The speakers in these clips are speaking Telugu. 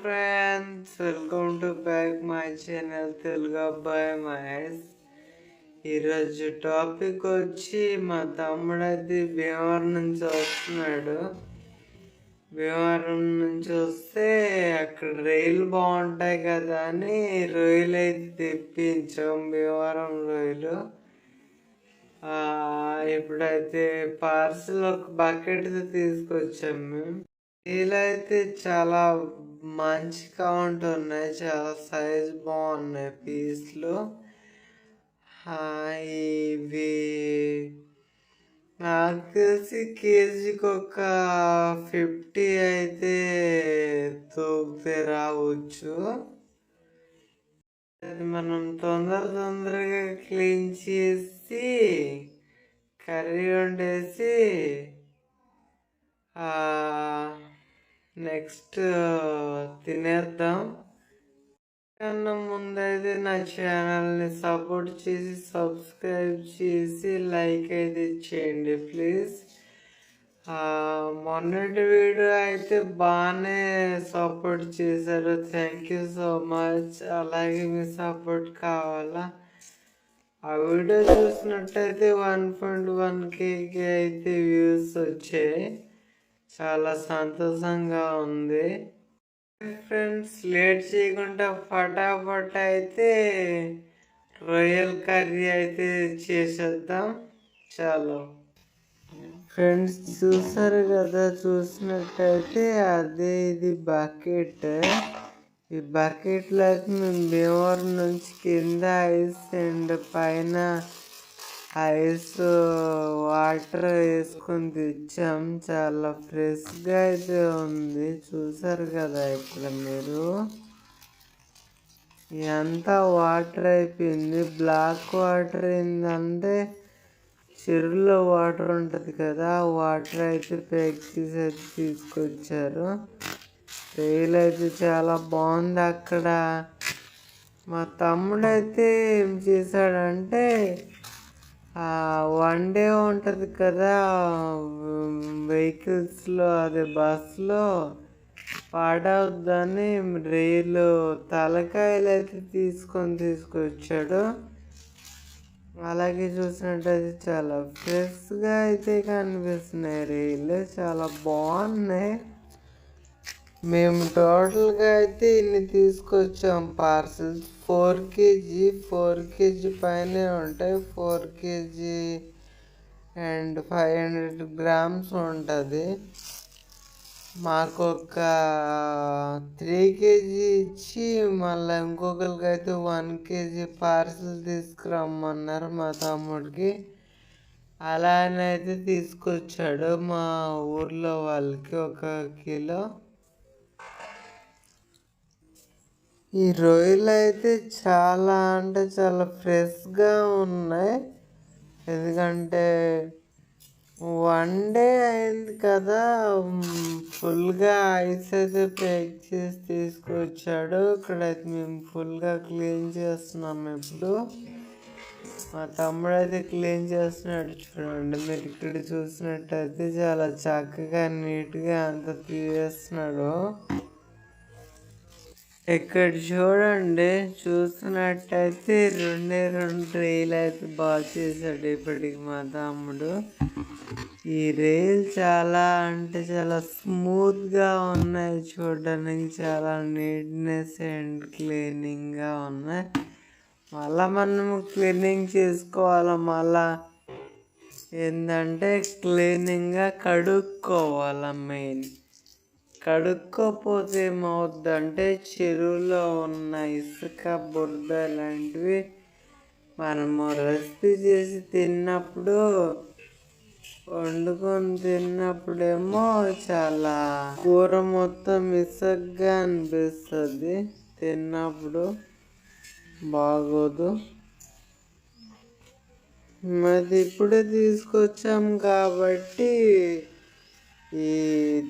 Friends, welcome to back my channel Telugu అబ్బాయి మహేష్. ఈరోజు టాపిక్ వచ్చి మా తమ్ముడైతే భీమవరం నుంచి వస్తున్నాడు. భీమవరం నుంచి వస్తే అక్కడ రొయ్యలు బాగుంటాయి కదా అని రొయ్యలు అయితే తెప్పించాం. భీమవరం రొయ్యలు ఇప్పుడైతే పార్సల్ ఒక బకెట్ తీసుకొచ్చాం మేము. వీలైతే చాలా మంచిగా ఉంటున్నాయి, చాలా సైజ్ బాగున్నాయి పీస్లు. ఇవి నాకు తెలిసి కేజీకి ఒక 50 అయితే తూగితే రావచ్చు. అది మనం తొందరగా క్లీన్ చేసి కర్రీ వండేసి నెక్స్ట్ తినేద్దాం. కన్నా ముందైతే నా ఛానల్ని సపోర్ట్ చేసి సబ్స్క్రైబ్ చేసి లైక్ అయితే చేయండి ప్లీజ్. మొన్నటి వీడియో అయితే బాగానే సపోర్ట్ చేశారు, థ్యాంక్ యూ సో మచ్. అలాగే మీ సపోర్ట్ కావాలా. ఆ వీడియో చూసినట్టయితే 1.1K అయితే వ్యూస్ వచ్చాయి, చాలా సంతోషంగా ఉంది. ఫ్రెండ్స్, లేట్ చేయకుండా ఫటాఫట్ అయితే రొయ్యల్ కర్రీ అయితే చేసేద్దాం. చాలా ఫ్రెండ్స్ చూసారు కదా, చూసినట్టయితే అదే ఇది బకెట్. ఈ బకెట్లోకి మేము భీమవరం నుంచి కింద ఐస్ అండ్ పైన ఐస్ వాటర్ వేసుకొని తెచ్చాం. చాలా ఫ్రెష్గా అయితే ఉంది, చూసారు కదా. ఇక్కడ మీరు ఇదంతా వాటర్ అయిపోయింది. బ్లాక్ వాటర్ ఏంటంటే చెరువులో వాటర్ ఉంటుంది కదా, వాటర్ అయితే ప్యాక్ చేసి అయితే తీసుకొచ్చారు. రైలు అయితే చాలా బాగుంది. అక్కడ మా తమ్ముడైతే ఏం చేశాడంటే వన్ డే ఉంటుంది కదా వెహికల్స్లో, అదే బస్సులో పాడవద్దని రైలు తలకాయలు అయితే తీసుకొచ్చాడు. అలాగే చూసినట్టయితే చాలా ఫ్రెష్గా అయితే కనిపిస్తున్నాయి రైలు, చాలా బాగున్నాయి. మేము టోటల్గా అయితే ఇన్ని తీసుకొచ్చాం పార్సల్స్. 4 kg పైనే ఉంటాయి. 4 kg అండ్ 500 grams ఉంటుంది. మాకు ఒక 3 kg ఇచ్చి మళ్ళీ ఇంకొకరికి అయితే 1 kg పార్సల్ తీసుకురమ్మన్నారు మా తమ్ముడికి. అలానైతే తీసుకొచ్చాడు మా ఊర్లో వాళ్ళకి 1 కిలో. ఈ రొయ్యలు అయితే చాలా అంటే చాలా ఫ్రెష్గా ఉన్నాయి, ఎందుకంటే వన్ డే అయింది కదా. ఫుల్గా ఐస్ అయితే ప్యాక్ చేసి తీసుకొచ్చాడు. ఇక్కడైతే మేము ఫుల్గా క్లీన్ చేస్తున్నాం. ఇప్పుడు మా తమ్ముడు అయితే క్లీన్ చేస్తున్నాడు, చూడండి మీరు. ఇక్కడ చూసినట్టయితే చాలా చక్కగా నీట్గా అంత తీసేస్తున్నాడు. ఇక్కడ చూడండి, చూస్తున్నట్టయితే 2 రైలు అయితే బాగా చేశాడు ఇప్పటికి మా తమ్ముడు. ఈ రైలు చాలా అంటే చాలా స్మూత్గా ఉన్నాయి, చూడడానికి చాలా నీట్నెస్ అండ్ క్లీనింగ్గా ఉన్నాయి. మళ్ళా మనము క్లీనింగ్ చేసుకోవాలి. మళ్ళా ఏంటంటే క్లీనింగ్గా కడుక్కోవాలి. మెయిన్ కడుక్కోపోతే ఏమవుద్దంటే చెరువులో ఉన్న ఇసుక, బురద లాంటివి మనము రెసిపీ చేసి తిన్నప్పుడు, వండుకొని తిన్నప్పుడేమో చాలా కూర మొత్తం ఇసుకగా అనిపిస్తుంది, తిన్నప్పుడు బాగోదు. మరి ఇప్పుడే తీసుకొచ్చాం కాబట్టి ఈ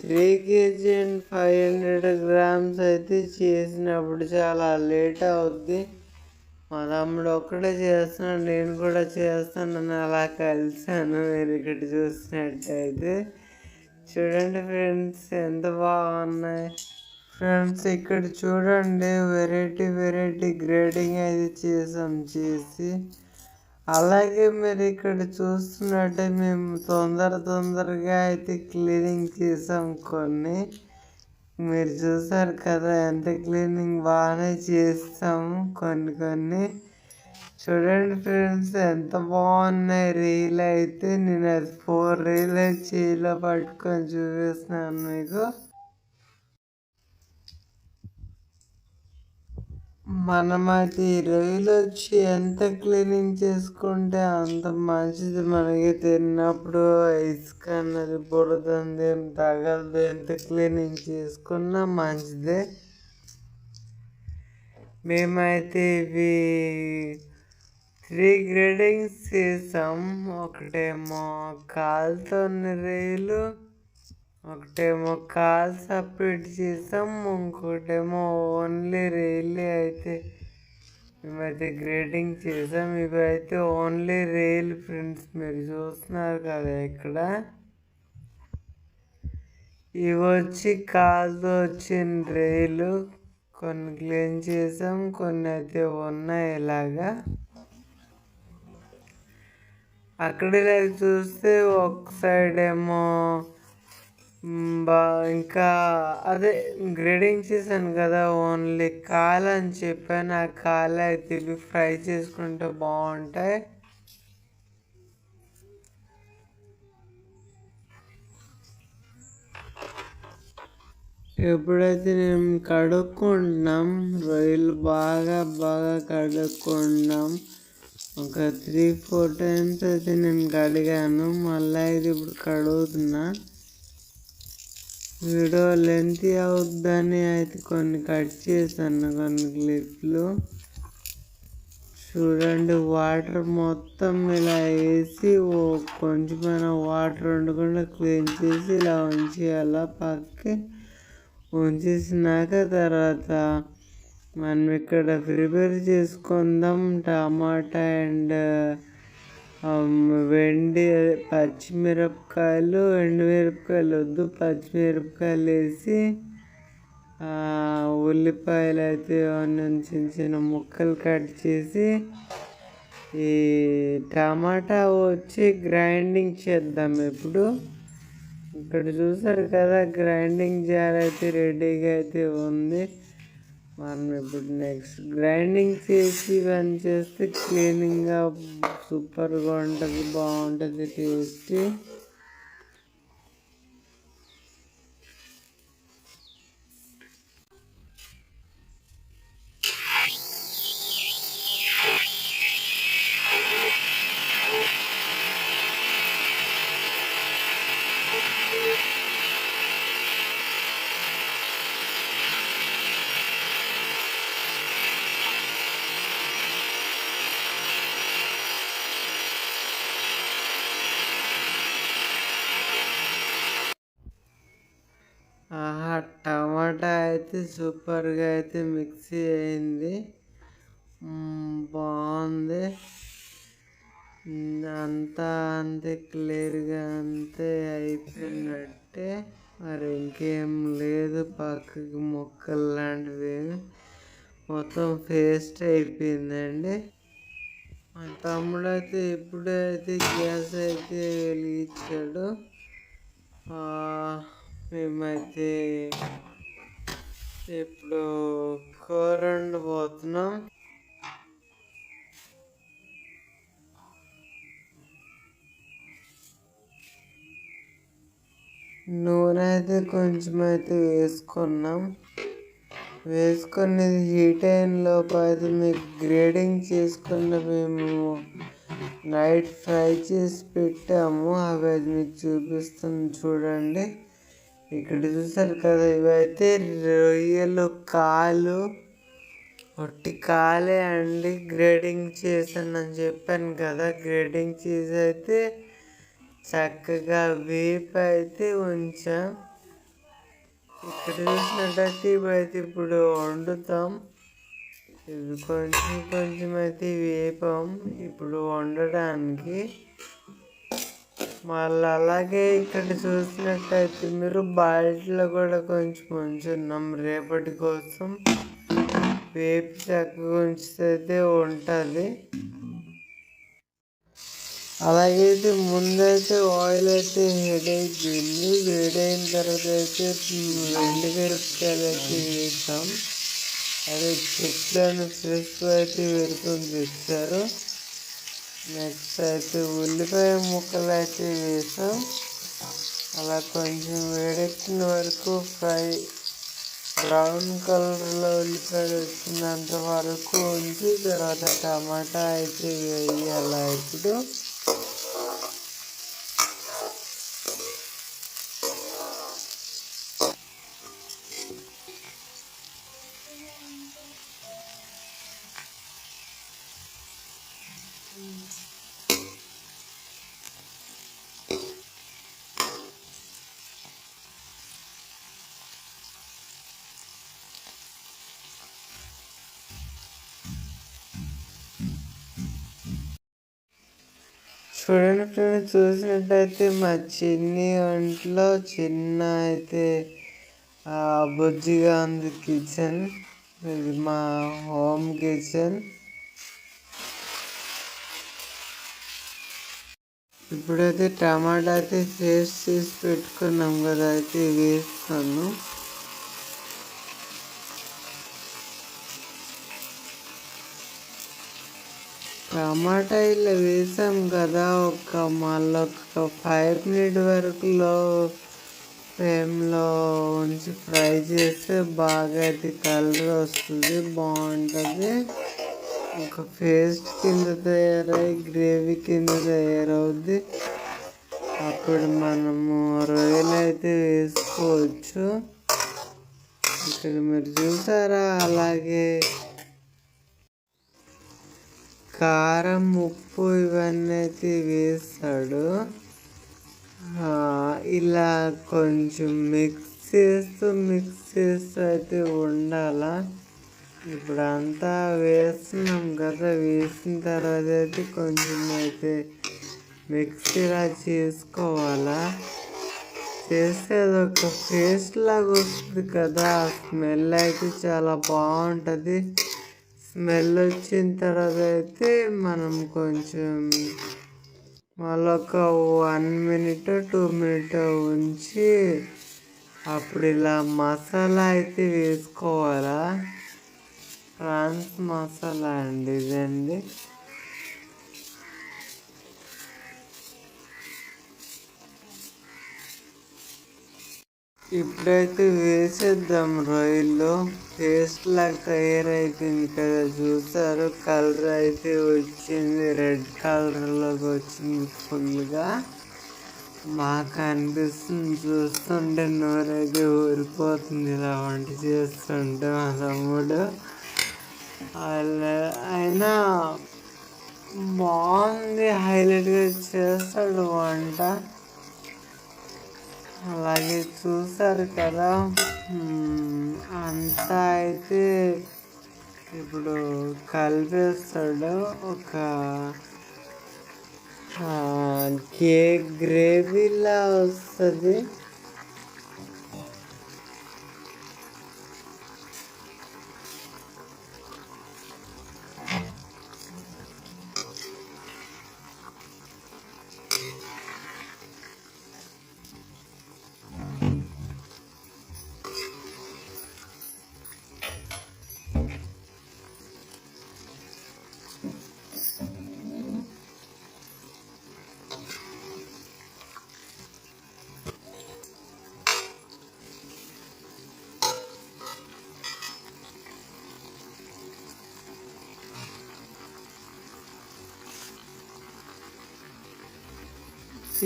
3 kg అండ్ 500 grams అయితే చేసినప్పుడు చాలా లేట్ అవుద్ది. మా తమ్ముడు ఒక్కడే చేస్తున్నాడు, నేను కూడా చేస్తానని అలా కలిసాను. మీరు ఇక్కడ చూసినట్టయితే చూడండి ఫ్రెండ్స్, ఎంత బాగున్నాయి. ఫ్రెండ్స్ ఇక్కడ చూడండి, వెరైటీ గ్రేడింగ్ అయితే చేసి అలాగే మీరు ఇక్కడ చూస్తున్నట్టే మేము తొందరగా అయితే క్లీనింగ్ చేసాం కొన్ని. మీరు చూసారు కదా ఎంత క్లీనింగ్ బాగానే చేస్తాము కొన్ని. చూడండి ఫ్రెండ్స్ ఎంత బాగున్నాయి రీల్ అయితే. నేను అది 4 రీల్ చేయిలో పట్టుకొని చూపిస్తున్నాను మీకు. మనమైతే ఈ రొయ్యలు వచ్చి ఎంత క్లీనింగ్ చేసుకుంటే అంత మంచిది. మనకి తిన్నప్పుడు ఇసుక అన్నది బుడదంది ఏం తగలదు. ఎంత క్లీనింగ్ చేసుకున్నా మంచిదే. మేమైతే ఇవి 3 గ్రేడింగ్స్ చేసాం. ఒకటేమో కాలుతో రొయ్యలు, ఒకటేమో కాలు సపరేట్ చేసాం, ఇంకోటేమో ఓన్లీ రైలు అయితే మేమైతే గ్రేడింగ్ చేసాం. ఇవి అయితే ఓన్లీ రైలు ఫ్రెండ్స్, మీరు చూస్తున్నారు కదా ఇక్కడ. ఇవి వచ్చి కాలుతో వచ్చిన రైలు. కొన్ని క్లీన్ చేసాం, కొన్ని అయితే ఉన్నాయి ఇలాగా. అక్కడ చూస్తే ఒక సైడ్ ఏమో ఇంకా అదే గ్రేడింగ్ చేశాను కదా, ఓన్లీ కాలు అని చెప్పాను. ఆ కాలు అయితే ఇవి ఫ్రై చేసుకుంటే బాగుంటాయి. ఎప్పుడైతే మేము కడుక్కుంటున్నాం రొయ్యలు బాగా కడుక్కుంటున్నాం. ఒక 3-4 టైమ్స్ అయితే నేను కడిగాను. మళ్ళీ ఇది ఇప్పుడు కడుగుతున్నా. వీడియో లెంత్ అవుద్దని అయితే కొన్ని కట్ చేశాను, కొన్ని క్లిప్లు. చూడండి, వాటర్ మొత్తం ఇలా వేసి కొంచెమైన వాటర్ ఉండకుండా క్లీన్ చేసి ఇలా ఉంచేయాల. పక్కకి ఉంచేసినాక తర్వాత మనం ఇక్కడ ప్రిపేర్ చేసుకుందాం. టమాటా అండ్ పచ్చిమిరపకాయలు, ఎండుమిరపకాయలు వద్దు, పచ్చిమిరపకాయలు వేసి ఉల్లిపాయలు అయితే చిన్న ముక్కలు కట్ చేసి ఈ టమాటా వచ్చి గ్రైండింగ్ చేద్దాం. ఇప్పుడు ఇక్కడ చూసారు కదా, గ్రైండింగ్ జార్ అయితే రెడీగా అయితే ఉంది. మనం ఇప్పుడు నెక్స్ట్ గ్రైండింగ్ చేసి ఇవన్నీ చేస్తే క్లీనింగ్గా సూపర్గా ఉంటుంది, బాగుంటుంది టేస్టీ. టమాటా అయితే సూపర్గా అయితే మిక్సీ అయింది, బాగుంది. అంతే క్లియర్గా అంతే అయిపోయినట్టే. మరి ఇంకేం లేదు, పక్కకి ముక్కలు లాంటివి మొత్తం పేస్ట్ అయిపోయిందండి. మా తమ్ముడు అయితే ఇప్పుడైతే గ్యాస్ అయితే వెలిగించాడు. మేమైతే ఇప్పుడు కూర వండబోతున్నాం. నూనె అయితే కొంచెం అయితే వేసుకొని హీట్ అయిన లోపు అయితే మీకు గ్రేడింగ్ చేసుకున్న మేము నైట్ ఫ్రై చేసి పెట్టాము. అవి అయితే మీకు చూపిస్తాను చూడండి. ఇక్కడ చూసారు కదా, ఇవైతే రొయ్యలు కాలు, ఒట్టి కాలే అండి. గ్రేడింగ్ చేశానని చెప్పాను కదా, గ్రేడింగ్ చేసి అయితే చక్కగా వేపు అయితే ఉంచాం. ఇక్కడ చూసినట్టయితే ఇవైతే ఇప్పుడు వండుతాం. ఇవి కొంచెం అయితే వేపాం ఇప్పుడు వండడానికి. మళ్ళీ అలాగే ఇక్కడ చూసినట్టయితే మీరు బాల్టీలో కూడా కొంచెం ఉంచున్నాం రేపటి కోసం. వేపి చక్కగా ఉంచితే ఉంటుంది. అలాగైతే ముందైతే ఆయిల్ అయితే వేడైపోయింది. వేడైన తర్వాత అయితే ఎండుమిరపకాయలు అయితే వేసాం. అదే చెట్లను ఫ్రెష్ అయితే వేరుకొని తెచ్చారు. నెక్స్ట్ అయితే ఉల్లిపాయ ముక్కలు అయితే వేసాం. అలా కొంచెం వేడెక్కిన వరకు బ్రౌన్ కలర్లో ఉల్లిపాయలు వచ్చినంత వరకు ఉంచి తర్వాత టమాటా అయితే వేయాలి. ఇప్పుడు చూడండి ఫ్రెండ్స్, చూసినట్టయితే మా చిన్ని ఒంట్లో చిన్న అయితే బుజ్జిగా ఉంది కిచెన్. ఇది మా హోమ్ కిచెన్. ఇప్పుడైతే టమాటా అయితే పేస్ట్ చేసి పెట్టుకున్నాం కదా, అయితే వేస్తాను. టమాటా ఇలా వేసాం కదా, మళ్ళీ ఒక 5 minutes వరకు ఫ్లేమ్లో ఉంచి ఫ్రై చేస్తే బాగా అయితే కలర్ వస్తుంది, బాగుంటుంది. ఒక పేస్ట్ కింద తయారై గ్రేవీ కింద తయారవుద్ది. అప్పుడు మనము రొయ్యలు అయితే వేసుకోవచ్చు. ఇక్కడ మీరు చూసారా, అలాగే కారం ఉప్పు ఇవన్నీ అయితే వేస్తాడు. ఇలా కొంచెం మిక్స్ చేస్తూ అయితే ఉండాలా. ఇప్పుడు అంతా వేస్తున్నాం కదా, వేసిన తర్వాత అయితే కొంచెం అయితే మిక్స్ ఇలా చేసుకోవాలా. చేస్తే అదొక పేస్ట్ లాగా వస్తుంది కదా, స్మెల్ అయితే చాలా బాగుంటుంది. స్మెల్ వచ్చిన తర్వాత అయితే మనం కొంచెం మళ్ళీ ఒక 1 minute 2 minutes ఉంచి అప్పుడు ఇలా మసాలా అయితే వేసుకోవాలా. ప్రాన్స్ మసాలా అండి ఇదండి. ఇప్పుడైతే వేసేద్దాం రొయ్యలు. పేస్ట్ లాగా తయారైపోయింది కదా, చూసారు కలర్ అయితే వచ్చింది, రెడ్ కలర్లోకి వచ్చింది ఫుల్గా. మాకు అనిపిస్తుంది చూస్తుంటే, నోరైతే ఊరిపోతుంది ఇలా వంట చేస్తుంటే. మా తమ్ముడు అయినా బాగుంది, హైలైట్గా చేస్తాడు వంట. అలాగే చూసారు కదా, అంతా అయితే ఇప్పుడు కలిపేస్తాడు. ఒక గ్రేవీలా వస్తుంది.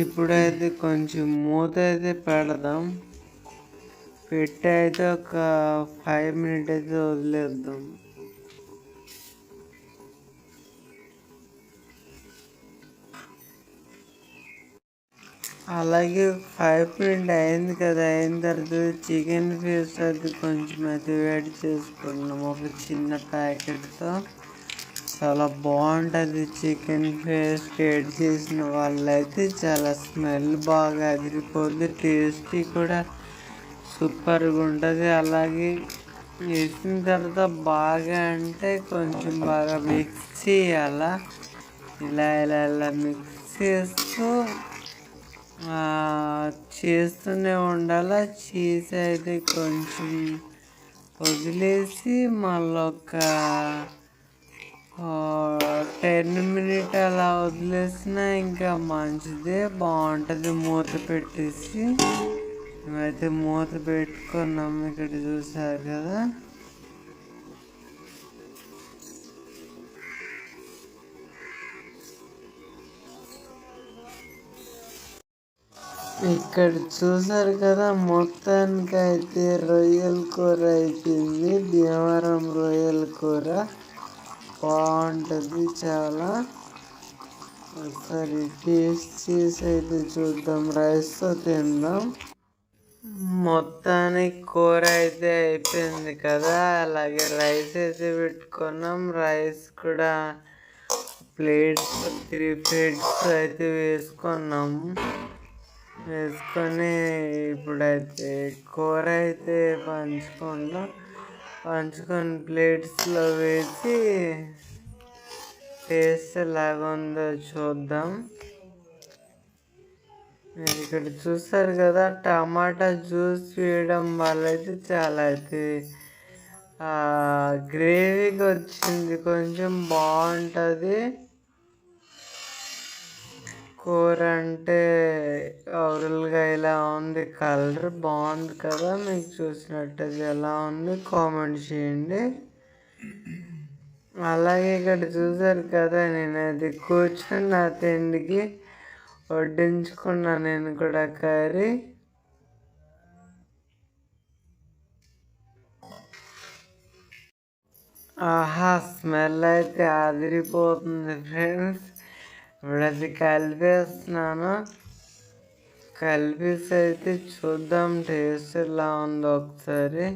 ఇప్పుడైతే కొంచెం మూత అయితే పెడదాం. పెట్టి అయితే ఒక 5 minutes అయితే వదిలేద్దాం. అలాగే 5 minutes అయింది కదా, అయిన తర్వాత చికెన్ పీస్ అయితే కొంచెం అయితే వేడి చేసుకున్నాం ఒక చిన్న ప్యాకెట్తో. చాలా బాగుంటుంది. చికెన్ పేస్ట్ యాడ్ చేసిన వాళ్ళైతే చాలా స్మెల్ బాగా అదిరిపోద్ది, టేస్టీ కూడా సూపర్గా ఉంటుంది. అలాగే వేసిన తర్వాత బాగా అంటే కొంచెం బాగా మిక్స్ చేయాల. ఇలా ఇలా ఇలా మిక్స్ చేస్తూనే ఉండాల. చీజ్ అయితే కొంచెం వదిలేసి మళ్ళీ ఒక 10 మినిట్ అలా వదిలేసిన ఇంకా మంచిదే, బాగుంటుంది. మూత పెట్టేసి మేమైతే మూత పెట్టుకున్నాం. ఇక్కడ చూసారు కదా, ఇక్కడ చూసారు కదా, మొత్తానికి అయితే రొయ్యల కూర అయిపోయింది. భీమవరం రొయ్యల కూర బాగుంటుంది చాలా. ఒకసారి టేస్ట్ చేసి అయితే చూద్దాం, రైస్తో తిందాం. మొత్తానికి కూర అయితే అయిపోయింది కదా, అలాగే రైస్ అయితే పెట్టుకున్నాం. రైస్ కూడా ప్లేట్స్ 3 ప్లేట్స్ అయితే వేసుకున్నాము. వేసుకొని ఇప్పుడైతే కూర అయితే పంచుకొని ప్లేట్స్లో వేసి టేస్ట్ ఎలాగ ఉందో చూద్దాం. ఇక్కడ చూస్తారు కదా, టమాటా జ్యూస్ వేయడం వల్ల అయితే చాలా అయితే గ్రేవీగా వచ్చింది, కొంచెం బాగుంటుంది కూర. అంటే ఓవరాల్గా ఇలా ఉంది, కలర్ బాగుంది కదా. మీకు చూసినట్టయితే ఎలా ఉంది కామెంట్ చేయండి. అలాగే ఇక్కడ చూసారు కదా, నేను అది కూర్చొని నా తిండికి వడ్డించుకున్నా నేను కూడా కర్రీ. ఆహా, స్మెల్ అయితే అదిరిపోతుంది ఫ్రెండ్స్. ఇప్పుడు అది కలిపేస్తున్నాను. కలిపేసి అయితే చూద్దాం టేస్ట్ ఎలా ఉందో ఒకసారి.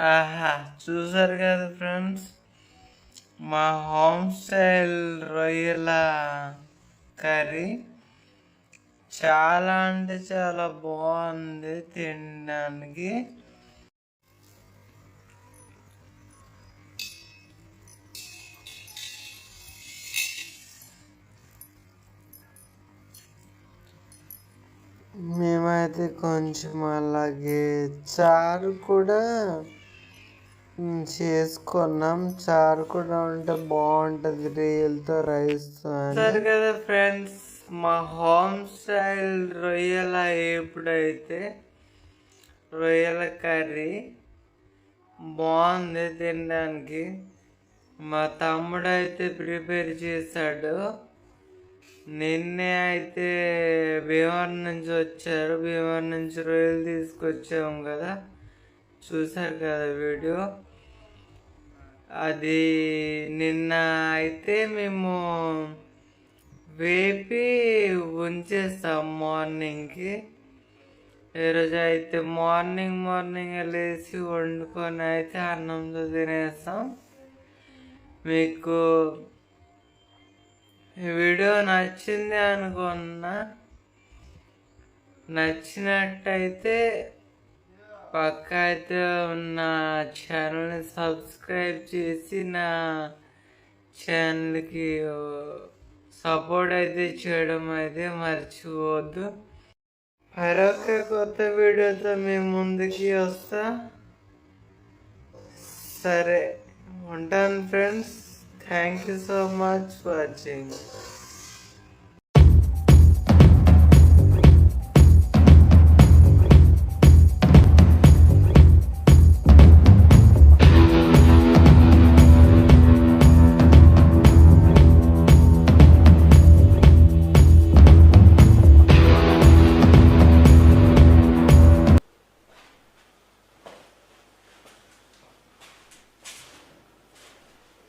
ఆహా, చూసారు కదా ఫ్రెండ్స్, మా హోమ్ స్టైల్ రొయ్యల కర్రీ చాలా అంటే చాలా బాగుంది తినడానికి. మేమైతే కొంచెం అలాగే చారు కూడా చేసుకున్నాం. చారు కూడా ఉంటే బాగుంటుంది రొయ్యలతో, రైస్తో. సరే కదా ఫ్రెండ్స్, మా హోమ్ స్టైల్ రొయ్యల ఎప్పుడైతే రొయ్యల కర్రీ బాగుంది తినడానికి. మా తమ్ముడు అయితే ప్రిపేర్ చేశాడు. నిన్నే అయితే భీమవరం నుంచి వచ్చారు, భీమవరం నుంచి రొయ్యలు తీసుకొచ్చాము కదా, చూసారు కదా వీడియో. అది నిన్న అయితే మేము వేపి ఉంచేస్తాం మార్నింగ్కి. ఈరోజు అయితే మార్నింగ్ లేచి వండుకొని అయితే అన్నంతో తినేస్తాం. మీకు ఈ వీడియో నచ్చింది అనుకున్నా. నచ్చినట్టయితే పక్క అయితే ఉన్న ఛానల్ని సబ్స్క్రైబ్ చేసి నా ఛానల్కి సపోర్ట్ అయితే చేయడం అయితే మర్చిపోవద్దు. మరొక కొత్త వీడియోతో మేము ముందుకి వస్తా. సరే, ఉంటాను friends. Thank you so much for watching.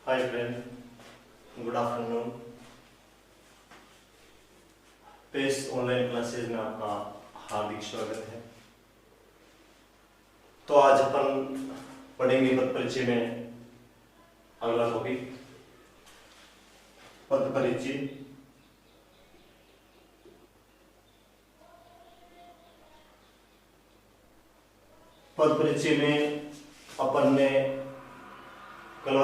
Hi friend, good afternoon. Pace online classes में आपका हार्दिक स्वागत है। तो आज अपन पढ़ेंगे पद परिचय में अगला टॉपिक, पद परिचय। पद परिचय में अपन ने